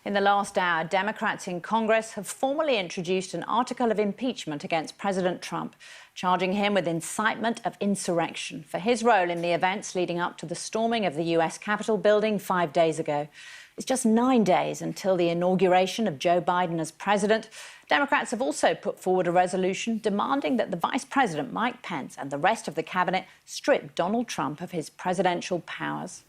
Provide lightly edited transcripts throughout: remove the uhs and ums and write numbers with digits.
In the last hour, Democrats in Congress have formally introduced an article of impeachment against President Trump, charging him with incitement of insurrection for his role in the events leading up to the storming of the US Capitol building 5 days ago. It's just 9 days until the inauguration of Joe Biden as president. Democrats have also put forward a resolution demanding that the Vice President, Mike Pence, and the rest of the cabinet strip Donald Trump of his presidential powers.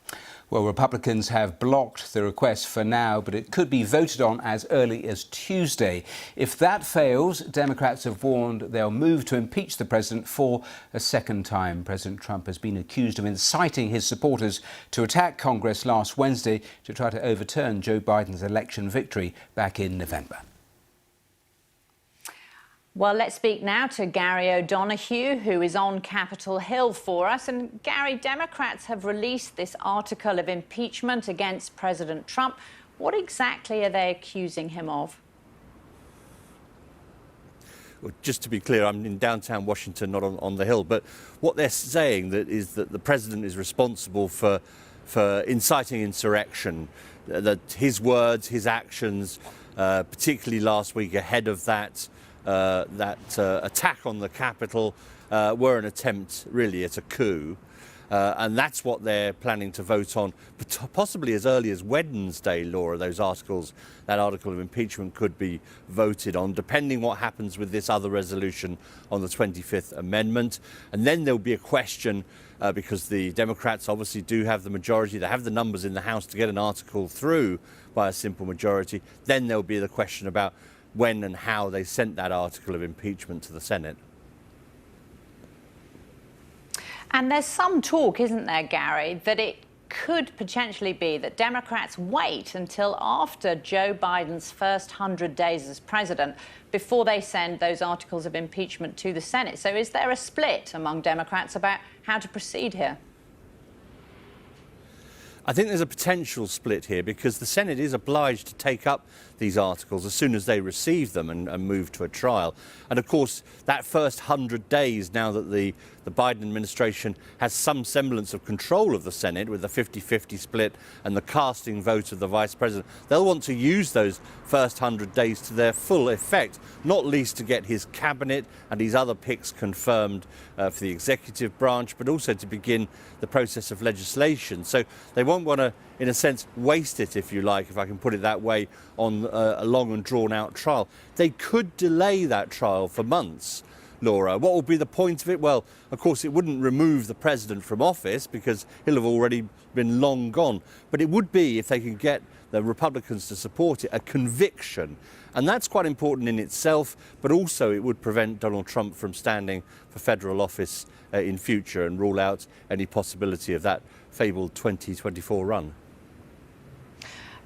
Well, Republicans have blocked the request for now, but it could be voted on as early as Tuesday. If that fails, Democrats have warned they'll move to impeach the president for a second time. President Trump has been accused of inciting his supporters to attack Congress last Wednesday to try to overturn Joe Biden's election victory back in November. Well, let's speak now to Gary O'Donoghue, who is on Capitol Hill for us. And Gary, Democrats have released this article of impeachment against President Trump. What exactly are they accusing him of? Well, just to be clear, I'm in downtown Washington, not on the Hill. But what they're saying is that the president is responsible for inciting insurrection, that his words, his actions, particularly last week ahead of that attack on the Capitol were an attempt really at a coup. And that's what they're planning to vote on, possibly as early as Wednesday, Laura. That article of impeachment could be voted on, depending what happens with this other resolution on the 25th Amendment. And then there'll be a question, because the Democrats obviously do have the majority, they have the numbers in the House to get an article through by a simple majority. Then there'll be the question about when and how they sent that article of impeachment to the Senate. And there's some talk, isn't there, Gary, that it could potentially be that Democrats wait until after Joe Biden's first 100 days as president before they send those articles of impeachment to the Senate. So is there a split among Democrats about how to proceed here? I think there's a potential split here because the Senate is obliged to take up these articles as soon as they receive them and move to a trial. And of course, that first 100 days, now that the Biden administration has some semblance of control of the Senate with the 50-50 split and the casting vote of the vice president, they'll want to use those first 100 days to their full effect, not least to get his cabinet and his other picks confirmed for the executive branch, but also to begin the process of legislation. So they won't want to, in a sense, waste it, if you like, if I can put it that way, on a long and drawn out trial. They could delay that trial for months, Laura. What will be the point of it? Well, of course, it wouldn't remove the president from office because he'll have already been long gone. But it would be, if they could get the Republicans to support it, a conviction. And that's quite important in itself, but also it would prevent Donald Trump from standing for federal office in future and rule out any possibility of that fabled 2024 run.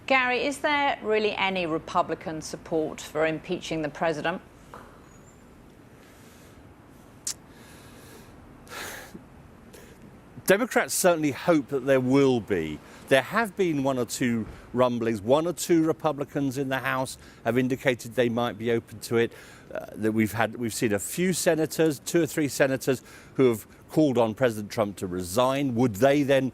Gary, is there really any Republican support for impeaching the president? Democrats certainly hope that there will be. There have been one or two rumblings. One or two Republicans in the House have indicated they might be open to it. That we've seen a few senators, 2 or 3 senators, who have called on President Trump to resign. Would they then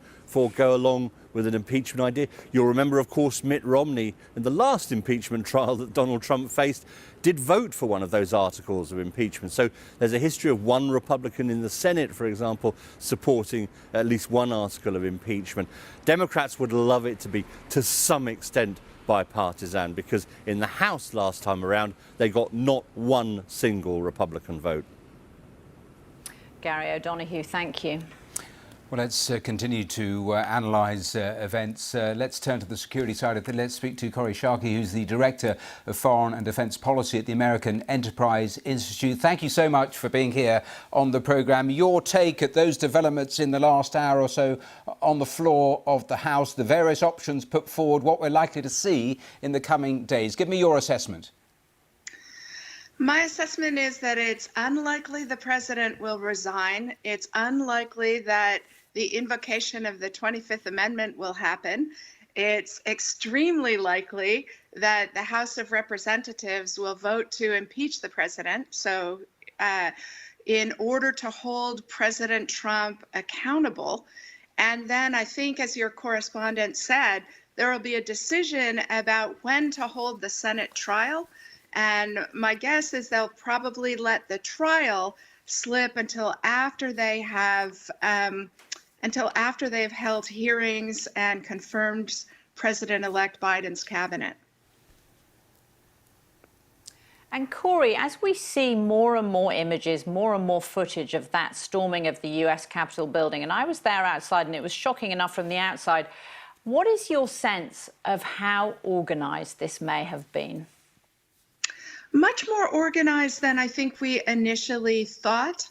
go along with an impeachment idea? You'll remember, of course, Mitt Romney, in the last impeachment trial that Donald Trump faced, did vote for one of those articles of impeachment. So there's a history of one Republican in the Senate, for example, supporting at least one article of impeachment. Democrats would love it to be, to some extent, bipartisan, because in the House last time around, they got not one single Republican vote. Gary O'Donoghue, thank you. Well, let's continue to analyse events. Let's turn to the security side of it. Let's speak to Corey Sharkey, who's the Director of Foreign and Defence Policy at the American Enterprise Institute. Thank you so much for being here on the programme. Your take at those developments in the last hour or so on the floor of the House, the various options put forward, what we're likely to see in the coming days. Give me your assessment. My assessment is that it's unlikely the president will resign. It's unlikely that the invocation of the 25th Amendment will happen. It's extremely likely that the House of Representatives will vote to impeach the president. So in order to hold President Trump accountable. And then I think, as your correspondent said, there will be a decision about when to hold the Senate trial. And my guess is they'll probably let the trial slip until after they've held hearings and confirmed President-elect Biden's cabinet. And Corey, as we see more and more images, more and more footage of that storming of the US Capitol building, and I was there outside and it was shocking enough from the outside, what is your sense of how organised this may have been? Much more organized than I think we initially thought.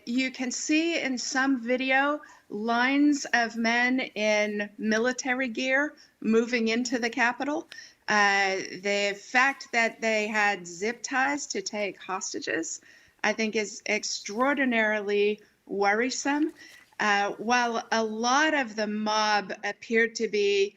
You can see in some video lines of men in military gear moving into the Capitol. The fact that they had zip ties to take hostages, I think, is extraordinarily worrisome. While a lot of the mob appeared to be,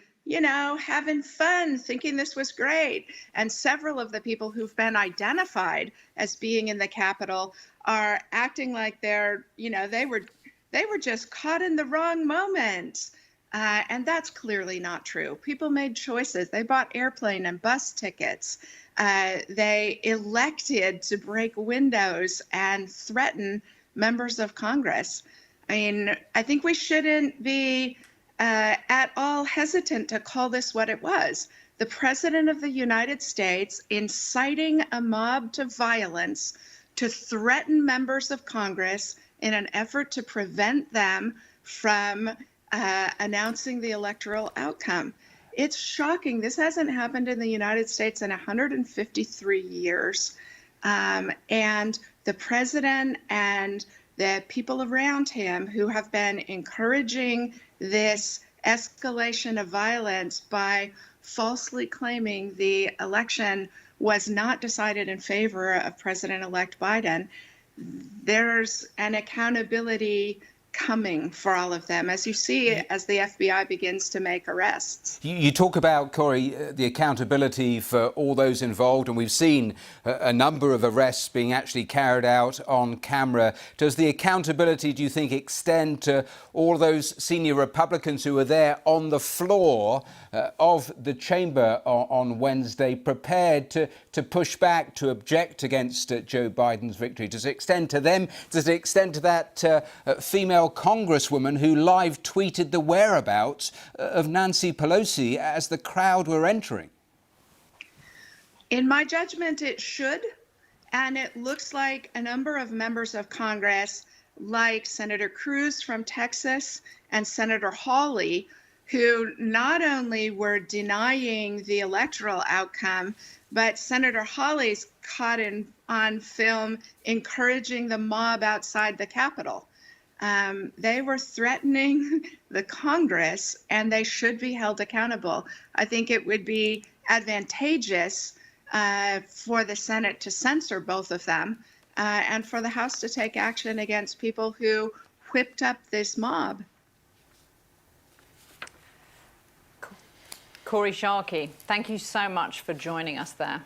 having fun, thinking this was great, and several of the people who've been identified as being in the Capitol are acting like they were just caught in the wrong moment. And that's clearly not true. People made choices. They bought airplane and bus tickets. They elected to break windows and threaten members of Congress. I mean, I think we shouldn't be at all hesitant to call this what it was. The President of the United States inciting a mob to violence to threaten members of Congress in an effort to prevent them from announcing the electoral outcome. It's shocking. This hasn't happened in the United States in 153 years. And the president and the people around him who have been encouraging this escalation of violence by falsely claiming the election was not decided in favor of President-elect Biden, there's an accountability coming for all of them, as you see, as the FBI begins to make arrests. You talk about, Corey, the accountability for all those involved, and we've seen a number of arrests being actually carried out on camera. Does the accountability, do you think, extend to all those senior Republicans who were there on the floor of the chamber on Wednesday, prepared to push back, to object against Joe Biden's victory? Does it extend to them? Does it extend to that female Congresswoman who live tweeted the whereabouts of Nancy Pelosi as the crowd were entering? In my judgment, it should. And it looks like a number of members of Congress, like Senator Cruz from Texas and Senator Hawley, who not only were denying the electoral outcome, but Senator Hawley's caught on film encouraging the mob outside the Capitol. They were threatening the Congress, and they should be held accountable. I think it would be advantageous for the Senate to censor both of them and for the House to take action against people who whipped up this mob. Corey Sharkey, thank you so much for joining us there.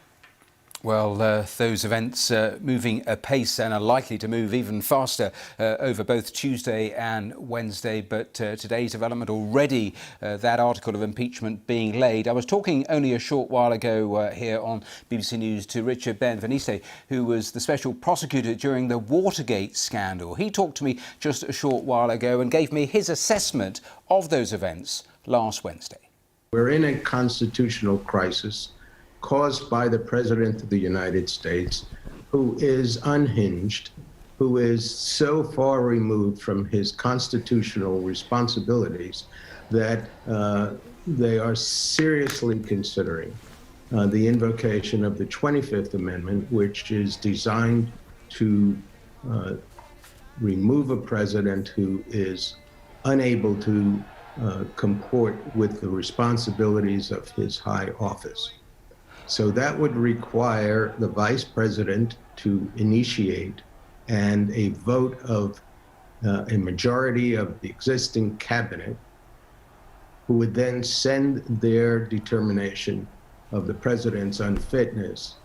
Well, those events moving apace and are likely to move even faster over both Tuesday and Wednesday. But today's development already, that article of impeachment being laid. I was talking only a short while ago here on BBC News to Richard Benveniste, who was the special prosecutor during the Watergate scandal. He talked to me just a short while ago and gave me his assessment of those events last Wednesday. We're in a constitutional crisis caused by the President of the United States, who is unhinged, who is so far removed from his constitutional responsibilities that they are seriously considering the invocation of the 25th Amendment, which is designed to remove a president who is unable to comport with the responsibilities of his high office. So that would require the vice president to initiate and a vote of a majority of the existing cabinet, who would then send their determination of the president's unfitness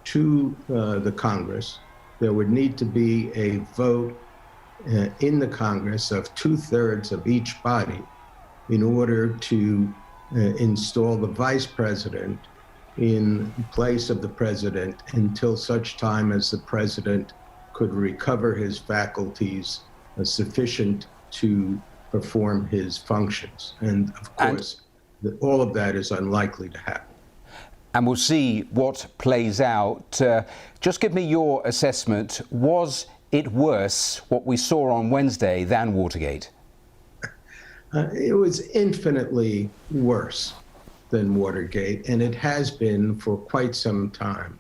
to the Congress. There would need to be a vote in the Congress of 2/3 of each body in order to install the vice president in place of the president until such time as the president could recover his faculties sufficient to perform his functions. And of course, all of that is unlikely to happen. And we'll see what plays out. Just give me your assessment. Was it worse, what we saw on Wednesday, than Watergate? It was infinitely worse than Watergate, and it has been for quite some time.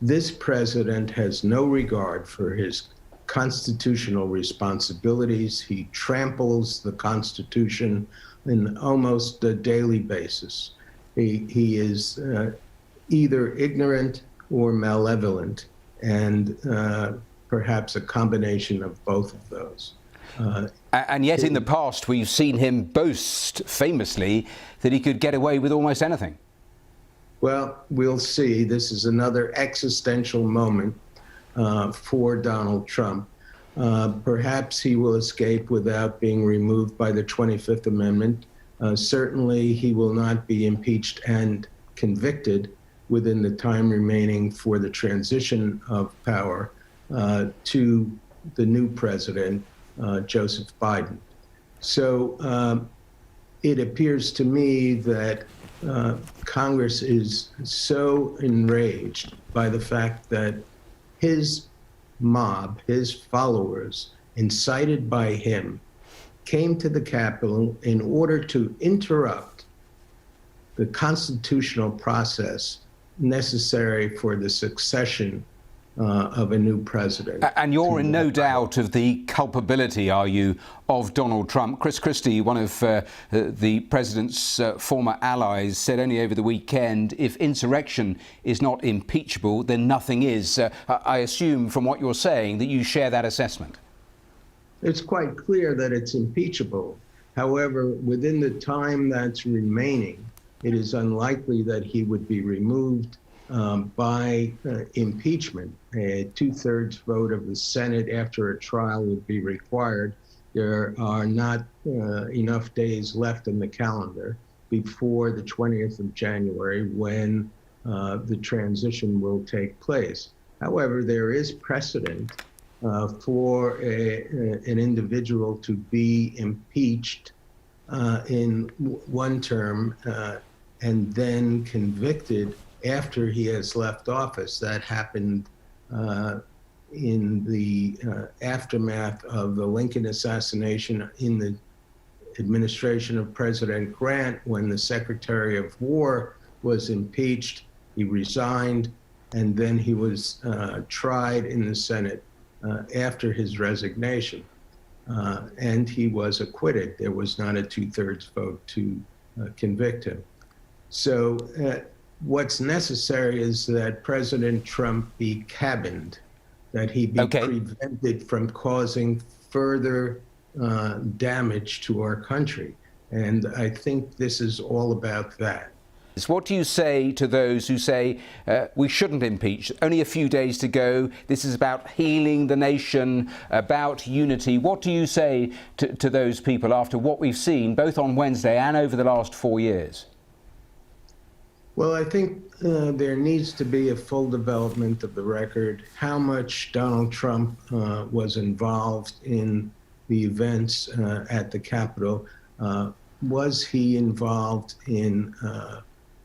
This president has no regard for his constitutional responsibilities. He tramples the Constitution on almost a daily basis. He is either ignorant or malevolent, and perhaps a combination of both of those. And yet in the past we've seen him boast famously that he could get away with almost anything. Well, we'll see. This is another existential moment for Donald Trump. Perhaps he will escape without being removed by the 25th Amendment. Certainly he will not be impeached and convicted within the time remaining for the transition of power to the new president, Joseph Biden. So it appears to me that Congress is so enraged by the fact that his mob, his followers, incited by him, came to the Capitol in order to interrupt the constitutional process necessary for the succession of a new president. And you're in no doubt of the culpability, are you, of Donald Trump? Chris Christie, one of the president's former allies, said only over the weekend, if insurrection is not impeachable, then nothing is. I assume from what you're saying that you share that assessment. It's quite clear that it's impeachable. However, within the time that's remaining, it is unlikely that he would be removed by impeachment. A two-thirds vote of the Senate after a trial would be required. There are not enough days left in the calendar before the 20th of January when the transition will take place. However, there is precedent for an individual to be impeached in one term and then convicted after he has left office. That happened in the aftermath of the Lincoln assassination in the administration of President Grant, when the Secretary of War was impeached. He resigned, and then he was tried in the Senate after his resignation, and he was acquitted. There was not a two-thirds vote to convict him. So what's necessary is that President Trump be cabined, that he be prevented from causing further damage to our country. And I think this is all about that. What do you say to those who say we shouldn't impeach? Only a few days to go. This is about healing the nation, about unity. What do you say to those people after what we've seen both on Wednesday and over the last 4 years? Well, I think there needs to be a full development of the record, how much Donald Trump was involved in the events at the Capitol. Was he involved in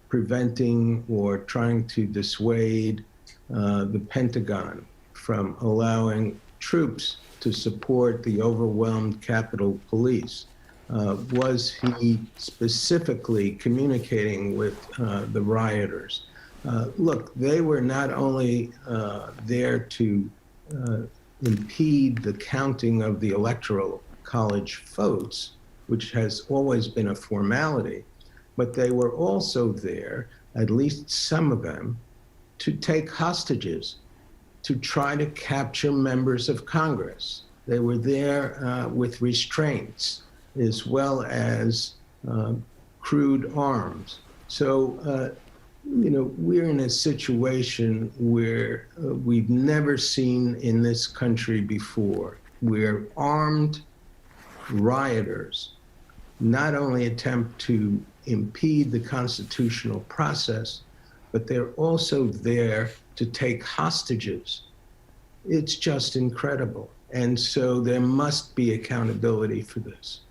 preventing or trying to dissuade the Pentagon from allowing troops to support the overwhelmed Capitol Police? Was he specifically communicating with the rioters? Look, they were not only there to impede the counting of the Electoral College votes, which has always been a formality, but they were also there, at least some of them, to take hostages, to try to capture members of Congress. They were there with restraints, as well as crude arms. So, we're in a situation where we've never seen in this country before, where armed rioters not only attempt to impede the constitutional process, but they're also there to take hostages. It's just incredible. And so there must be accountability for this.